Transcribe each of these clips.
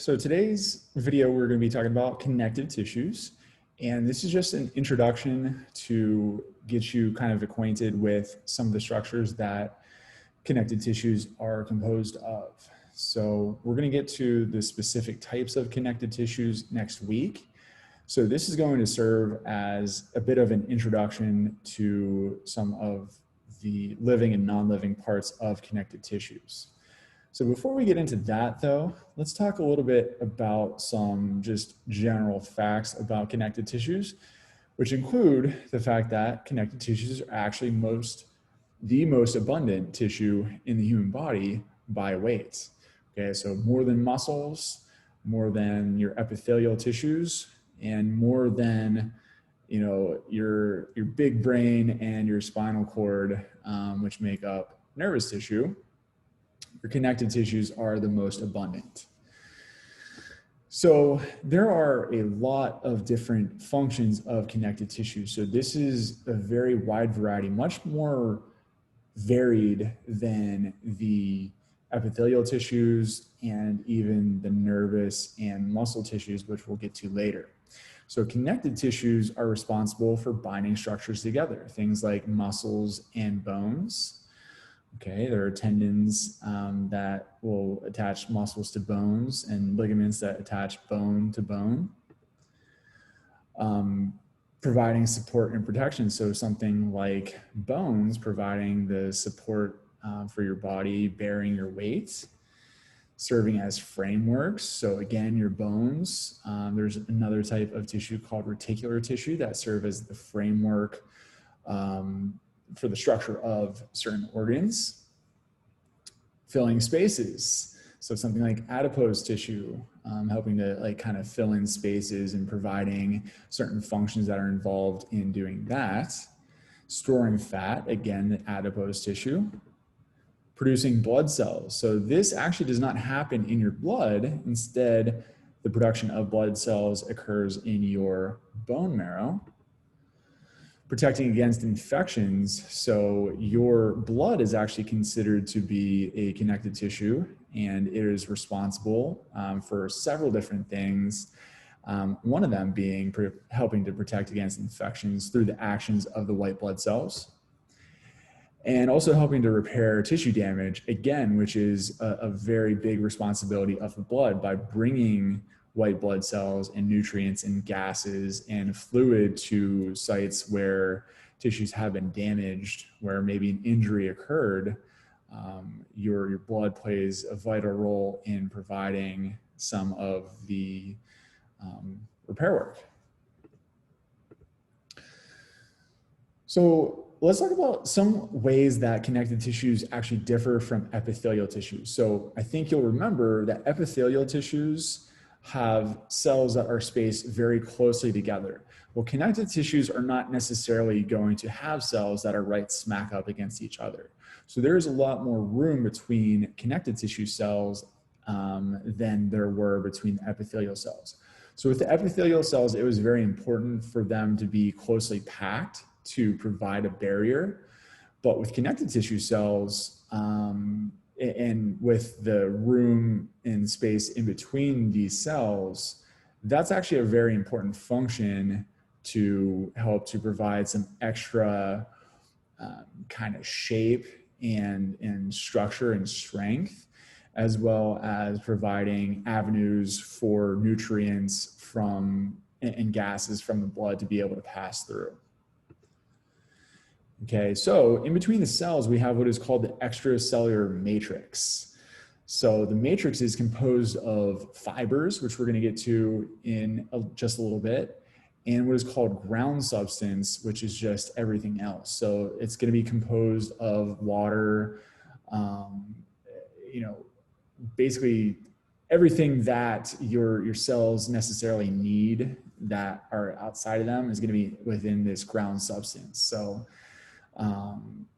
So today's video, we're going to be talking about connective tissues. And this is just an introduction to get you kind of acquainted with some of the structures that connective tissues are composed of. So we're going to get to the specific types of connective tissues next week. So this is going to serve as a bit of an introduction to some of the living and non-living parts of connective tissues. So before we get into that though, let's talk a little bit about some just general facts about connective tissues, which include the fact that connective tissues are actually the most abundant tissue in the human body by weight. Okay, so more than muscles, more than your epithelial tissues, and more than your big brain and your spinal cord, which make up nervous tissue. Your connective tissues are the most abundant. So there are a lot of different functions of connective tissue. So this is a very wide variety, much more varied than the epithelial tissues and even the nervous and muscle tissues, which we'll get to later. So connective tissues are responsible for binding structures together, things like muscles and bones. Okay, there are tendons that will attach muscles to bones and ligaments that attach bone to bone, providing support and protection. So something like bones providing the support for your body, bearing your weight, serving as frameworks. So again, your bones. There's another type of tissue called reticular tissue that serve as the framework for the structure of certain organs. Filling spaces, so something like adipose tissue, helping to kind of fill in spaces and providing certain functions that are involved in doing that. Storing fat, again, the adipose tissue. Producing blood cells, so this actually does not happen in your blood. Instead, the production of blood cells occurs in your bone marrow. Protecting against infections, so your blood is actually considered to be a connective tissue, and it is responsible for several different things. One of them being helping to protect against infections through the actions of the white blood cells, and also helping to repair tissue damage, again, which is a very big responsibility of the blood by bringing white blood cells and nutrients and gases and fluid to sites where tissues have been damaged, where maybe an injury occurred. Your blood plays a vital role in providing some of the repair work. So let's talk about some ways that connective tissues actually differ from epithelial tissues. So I think you'll remember that epithelial tissues have cells that are spaced very closely together. Well, connective tissues are not necessarily going to have cells that are right smack up against each other. So there is a lot more room between connective tissue cells than there were between the epithelial cells. So with the epithelial cells, it was very important for them to be closely packed to provide a barrier. But with connective tissue cells, and with the room and space in between these cells, that's actually a very important function to help to provide some extra kind of shape and structure and strength, as well as providing avenues for nutrients and gases from the blood to be able to pass through. Okay, so in between the cells, we have what is called the extracellular matrix. So the matrix is composed of fibers, which we're going to get to in just a little bit, and what is called ground substance, which is just everything else. So it's going to be composed of water, basically everything that your cells necessarily need that are outside of them is going to be within this ground substance. So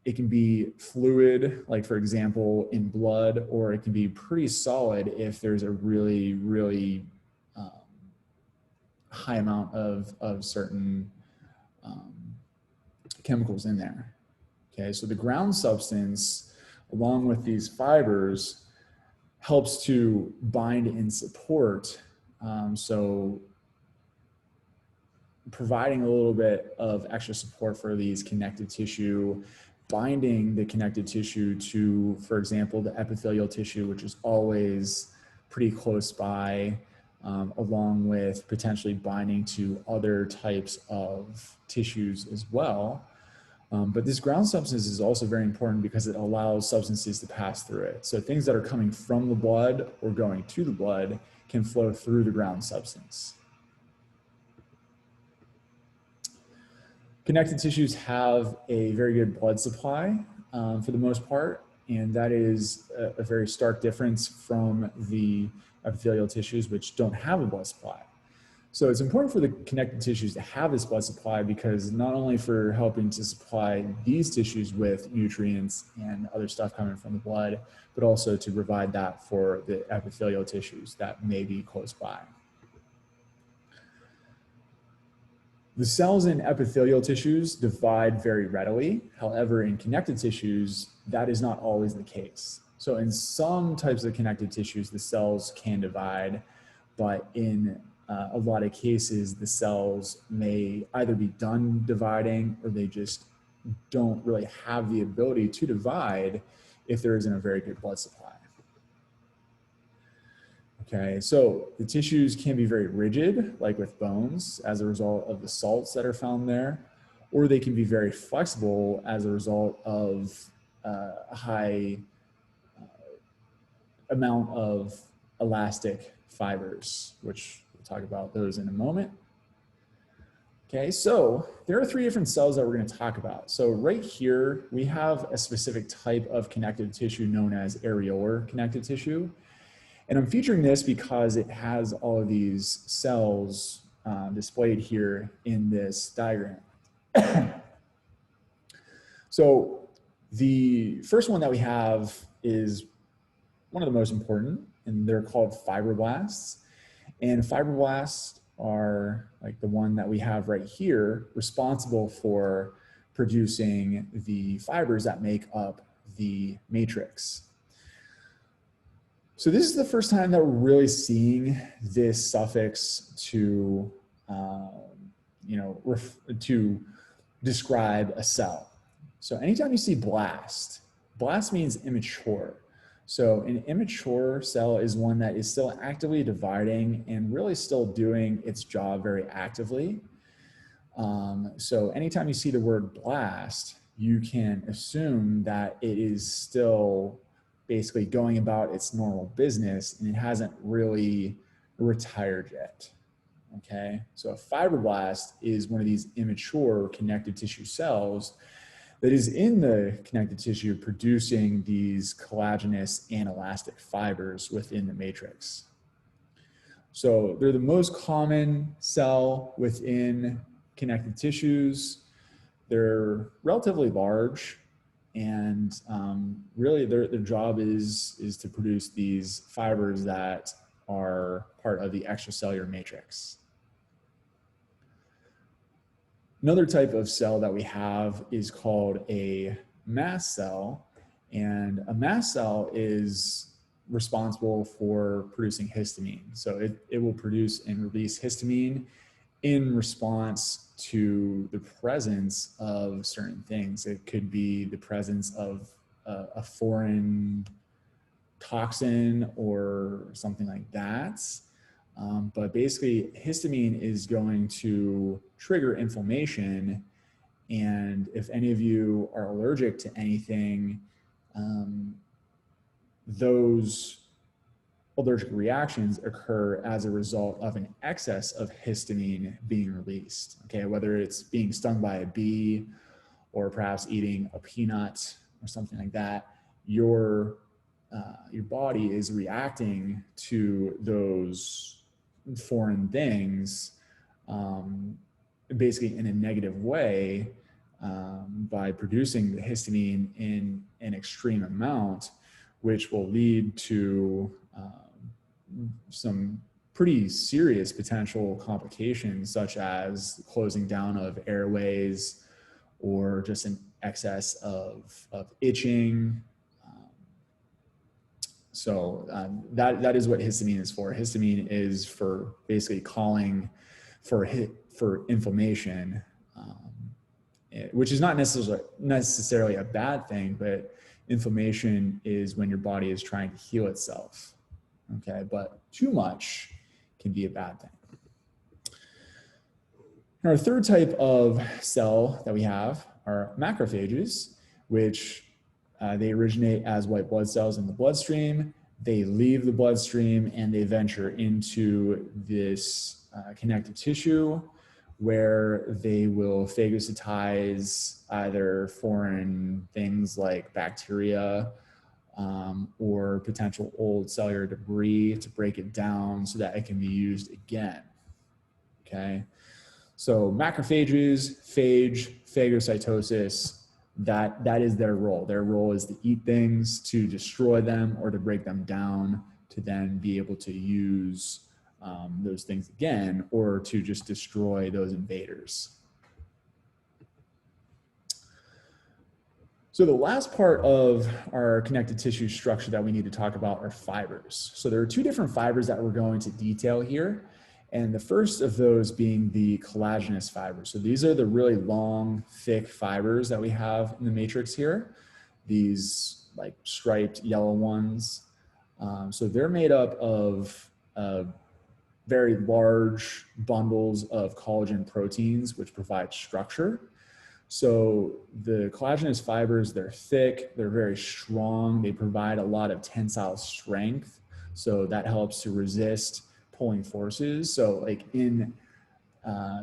it can be fluid, like for example, in blood, or it can be pretty solid if there's a really, really high amount of certain chemicals in there. Okay, so the ground substance, along with these fibers, helps to bind and support. So providing a little bit of extra support for these connective tissue, binding the connective tissue to, for example, the epithelial tissue, which is always pretty close by, along with potentially binding to other types of tissues as well. But this ground substance is also very important because it allows substances to pass through it. So things that are coming from the blood or going to the blood can flow through the ground substance. Connective tissues have a very good blood supply for the most part, and that is a very stark difference from the epithelial tissues, which don't have a blood supply. So it's important for the connective tissues to have this blood supply because not only for helping to supply these tissues with nutrients and other stuff coming from the blood, but also to provide that for the epithelial tissues that may be close by. The cells in epithelial tissues divide very readily. However, in connective tissues, that is not always the case. So in some types of connective tissues, the cells can divide, but in a lot of cases, the cells may either be done dividing or they just don't really have the ability to divide if there isn't a very good blood supply. Okay, so the tissues can be very rigid, like with bones, as a result of the salts that are found there, or they can be very flexible as a result of a high amount of elastic fibers, which we'll talk about those in a moment. Okay, so there are three different cells that we're going to talk about. So right here, we have a specific type of connective tissue known as areolar connective tissue. And I'm featuring this because it has all of these cells displayed here in this diagram. So the first one that we have is one of the most important, and they're called fibroblasts. And fibroblasts are like the one that we have right here, responsible for producing the fibers that make up the matrix. So this is the first time that we're really seeing this suffix to, to describe a cell. So anytime you see blast, blast means immature. So an immature cell is one that is still actively dividing and really still doing its job very actively. So anytime you see the word blast, you can assume that it is still basically going about its normal business and it hasn't really retired yet. Okay, so a fibroblast is one of these immature connective tissue cells that is in the connective tissue producing these collagenous and elastic fibers within the matrix. So they're the most common cell within connective tissues. They're relatively large, and really their job is to produce these fibers that are part of the extracellular matrix. Another type of cell that we have is called a mast cell, and a mast cell is responsible for producing histamine. So it will produce and release histamine in response to the presence of certain things. It could be the presence of a foreign toxin or something like that. But basically, histamine is going to trigger inflammation. And if any of you are allergic to anything, those allergic reactions occur as a result of an excess of histamine being released. Okay, whether it's being stung by a bee or perhaps eating a peanut or something like that, your body is reacting to those foreign things basically in a negative way by producing the histamine in an extreme amount, which will lead to some pretty serious potential complications, such as closing down of airways or just an excess of itching, So that is what histamine is for. Histamine is for basically calling for inflammation, which is not necessarily a bad thing, but inflammation is when your body is trying to heal itself. Okay, but too much can be a bad thing. Our third type of cell that we have are macrophages, which they originate as white blood cells in the bloodstream. They leave the bloodstream and they venture into this connective tissue where they will phagocytize either foreign things like bacteria or potential old cellular debris to break it down so that it can be used again. Okay. So macrophages, phagocytosis, that is their role. Their role is to eat things, to destroy them, or to break them down, to then be able to use those things again, or to just destroy those invaders. So the last part of our connective tissue structure that we need to talk about are fibers. So there are two different fibers that we're going to detail here. And the first of those being the collagenous fibers. So these are the really long, thick fibers that we have in the matrix here. These like striped yellow ones. So they're made up of very large bundles of collagen proteins, which provide structure. So the collagenous fibers, they're thick, they're very strong, they provide a lot of tensile strength. So that helps to resist pulling forces. So like in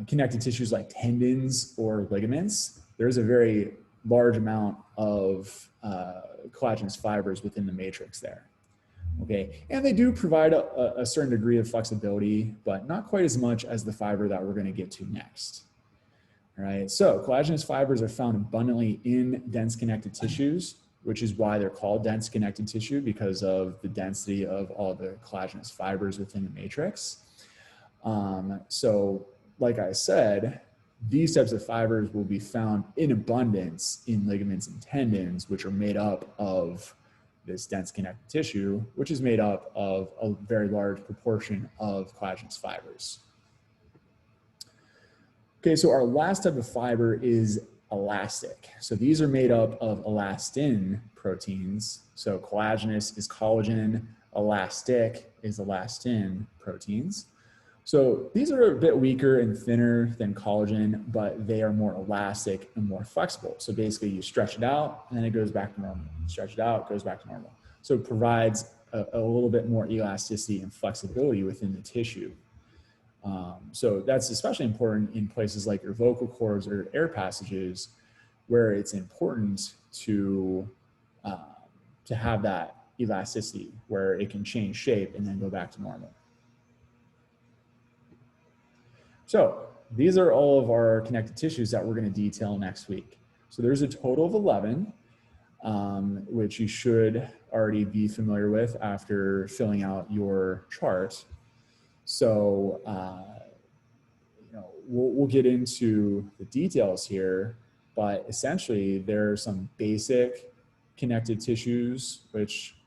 connective tissues like tendons or ligaments, there's a very large amount of collagenous fibers within the matrix there. Okay, and they do provide a certain degree of flexibility, but not quite as much as the fiber that we're going to get to next. All right, so collagenous fibers are found abundantly in dense connective tissues, which is why they're called dense connective tissue, because of the density of all the collagenous fibers within the matrix. So like I said, these types of fibers will be found in abundance in ligaments and tendons, which are made up of this dense connective tissue, which is made up of a very large proportion of collagenous fibers. Okay, so our last type of fiber is elastic. So these are made up of elastin proteins. So collagenous is collagen, elastic is elastin proteins. So these are a bit weaker and thinner than collagen, but they are more elastic and more flexible. So basically you stretch it out and then it goes back to normal. Stretch it out, goes back to normal. So it provides a little bit more elasticity and flexibility within the tissue. So that's especially important in places like your vocal cords or air passages, where it's important to have that elasticity where it can change shape and then go back to normal. So these are all of our connective tissues that we're going to detail next week. So there's a total of 11, which you should already be familiar with after filling out your chart. So we'll get into the details here, but essentially there are some basic connective tissues, which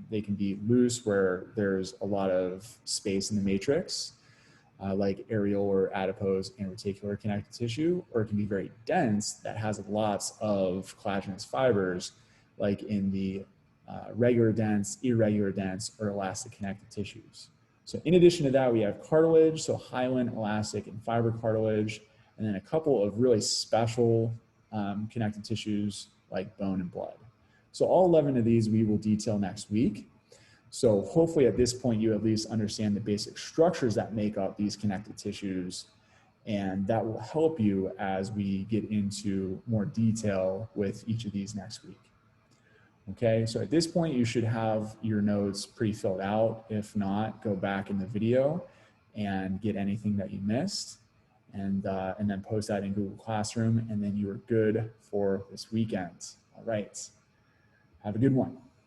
they can be loose where there's a lot of space in the matrix, like areolar or adipose and reticular connective tissue, or it can be very dense that has lots of collagenous fibers, like in the regular dense, irregular dense, or elastic connective tissues. So in addition to that, we have cartilage, so hyaline, elastic, and fiber cartilage, and then a couple of really special connective tissues like bone and blood. So all 11 of these we will detail next week. So hopefully at this point you at least understand the basic structures that make up these connective tissues, and that will help you as we get into more detail with each of these next week. Okay, so at this point you should have your notes pre-filled out. If not, go back in the video and get anything that you missed, and then post that in Google Classroom, and then you are good for this weekend. All right, have a good one.